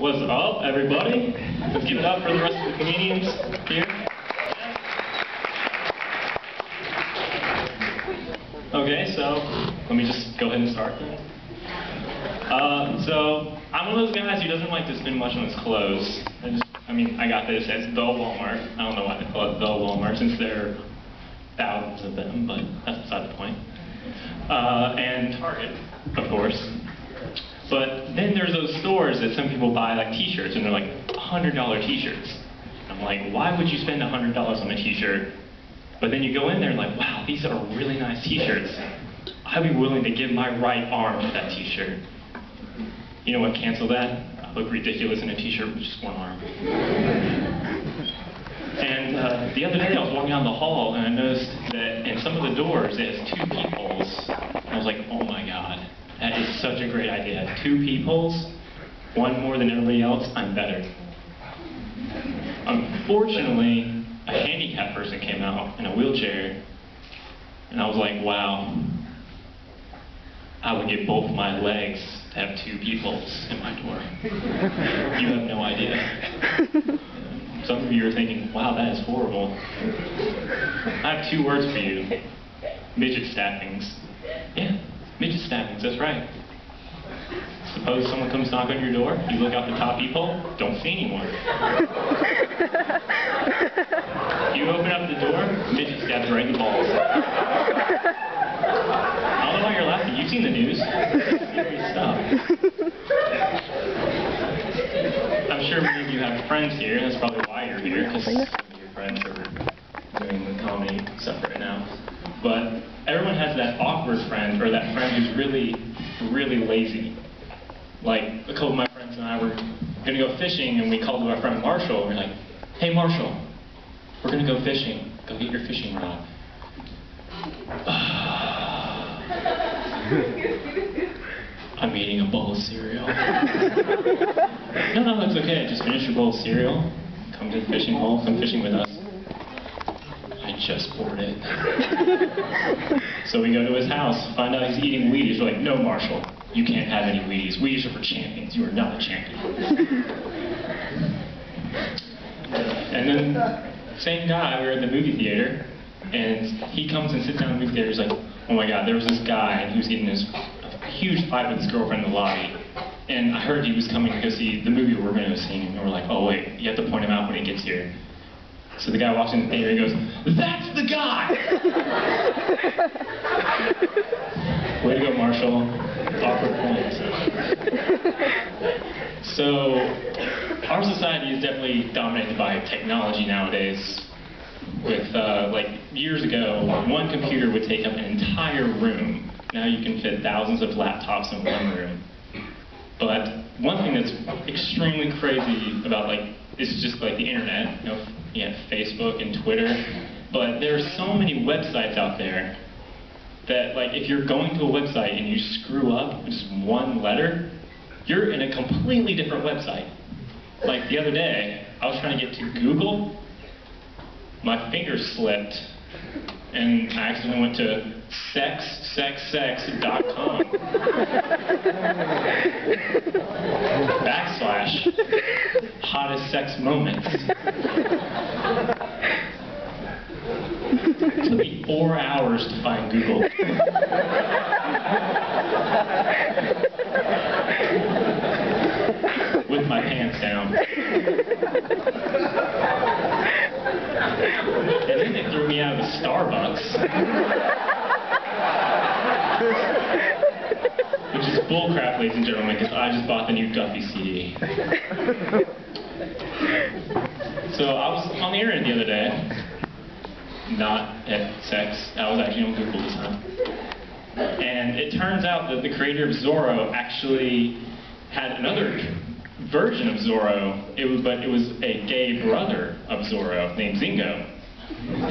What's up, everybody? Let's give it up for the rest of the comedians here. Okay, so let me just go ahead and start then. So I'm one of those guys who doesn't like to spend much on his clothes. I got this at the Walmart. I don't know why they call it the Walmart since there are thousands of them, but that's beside the point. And Target, of course. But then there's those stores that some people buy like t-shirts, and they're like $100 t-shirts. I'm like, why would you spend $100 on a t-shirt? But then you go in there and like, wow, these are really nice t-shirts. I'd be willing to give my right arm to that t-shirt. You know what, cancel that? I look ridiculous in a t-shirt with just one arm. And the other day I was walking down the hall and I noticed that in some of the doors it has 2 peepholes. I was like, oh my god, that is such a great idea. 2 peepholes, one more than everybody else, I'm better. Unfortunately, a handicapped person came out in a wheelchair, and I was like, wow, I would give both my legs to have 2 peepholes in my door. You have no idea. Some of you are thinking, wow, that is horrible. I have 2 words for you. Midget staffings. Yeah, midget staffings, that's right. Suppose someone comes knock on your door, you look out the top peephole, don't see anyone. You open up the door, midget stabs right in the balls. I don't know why you're laughing, you've seen the news. Serious stuff. I'm sure many of you have friends here, that's probably why you're here, because some of your friends are doing the comedy stuff right now. But everyone has that awkward friend, or that friend who's really, really lazy. Like, a couple of my friends and I were going to go fishing, and we called our friend Marshall, and we're like, hey Marshall, we're going to go fishing. Go get your fishing rod. I'm eating a bowl of cereal. No, that's okay. Just finish your bowl of cereal. Come to the fishing hole. Come fishing with us. I just poured it. So we go to his house, find out he's eating Wheaties. We're like, no, Marshall, you can't have any Wheaties. Wheaties are for champions. You are not a champion. And then, same guy, we were at the movie theater, and he comes and sits down in the movie theater. He's like, oh my god, there was this guy who was getting this huge fight with his girlfriend in the lobby. And I heard he was coming to go see the movie we're going to go see, and we're like, oh wait, you have to point him out when he gets here. So the guy walks in the theater and he goes, that's the guy! Way to go, Marshall. Awkward point. So, our society is definitely dominated by technology nowadays. With, like, years ago, one computer would take up an entire room. Now you can fit thousands of laptops in one room. But one thing that's extremely crazy about, like, is just like the internet, you know, Facebook and Twitter. But there are so many websites out there that, like, if you're going to a website and you screw up with just one letter, you're in a completely different website. Like the other day, I was trying to get to Google, my finger slipped, and I accidentally went to sexsex.com. / hottest sex moments. It took me 4 hours to find Google. With my pants down. And then they threw me out of the Starbucks. Which is bullcrap, ladies and gentlemen, because I just bought the new Duffy CD. So I was on the internet the other day. Not at sex. I was actually on Google this time. And it turns out that the creator of Zorro actually had another version of Zorro, but it was a gay brother of Zorro named Zingo.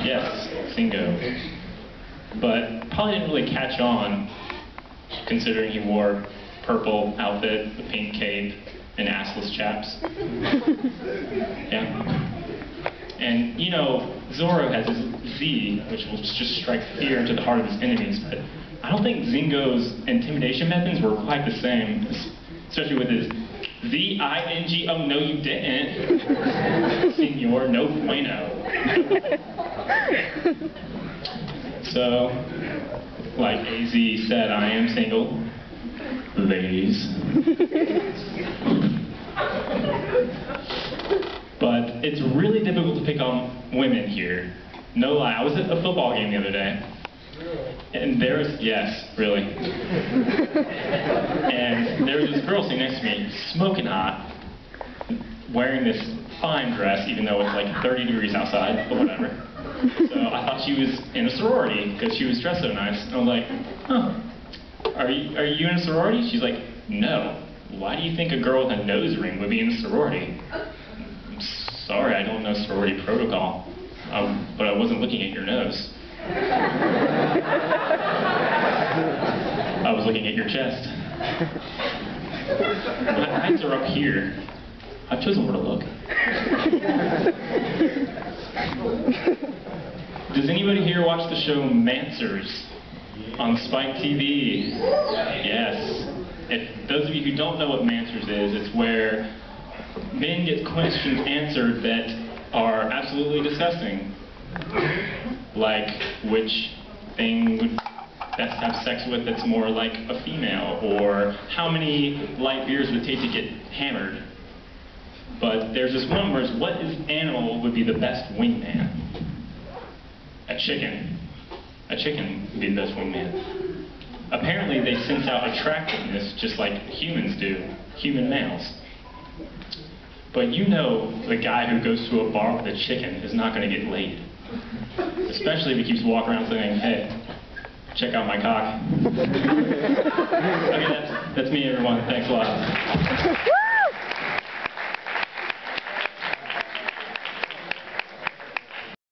Yes, Zingo. But probably didn't really catch on, considering he wore purple outfit, a pink cape, and assless chaps. Yeah. And, you know, Zorro has his Z, which will just strike fear into the heart of his enemies, but I don't think Zingo's intimidation methods were quite the same, especially with his Z-I-N-G, oh no you didn't. Senor, no bueno. So, like AZ said, I am single. Ladies. But it's really difficult to pick on women here. No lie, I was at a football game the other day. And there was, yes, really. And there was this girl sitting next to me, smoking hot, wearing this fine dress, even though it's like 30 degrees outside, but whatever. So I thought she was in a sorority, because she was dressed so nice. And I was like, huh, are you in a sorority? She's like, no. Why do you think a girl with a nose ring would be in a sorority? I'm sorry, I don't know sorority protocol, but I wasn't looking at your nose. I was looking at your chest. My eyes are up here. I've chosen where to look. Does anybody here watch the show Manswers on Spike TV? Yes. If those of you who don't know what Manswers is, it's where men get questions answered that are absolutely disgusting. Like, which thing would best have sex with that's more like a female, or how many light beers would it take to get hammered. But there's this one where it's, what animal would be the best wingman? A chicken. A chicken would be the best wingman. Apparently they sense out attractiveness just like humans do, human males. But you know the guy who goes to a bar with a chicken is not going to get laid. Especially if he keeps walking around saying, hey, check out my cock. Okay, that's me, everyone. Thanks a lot.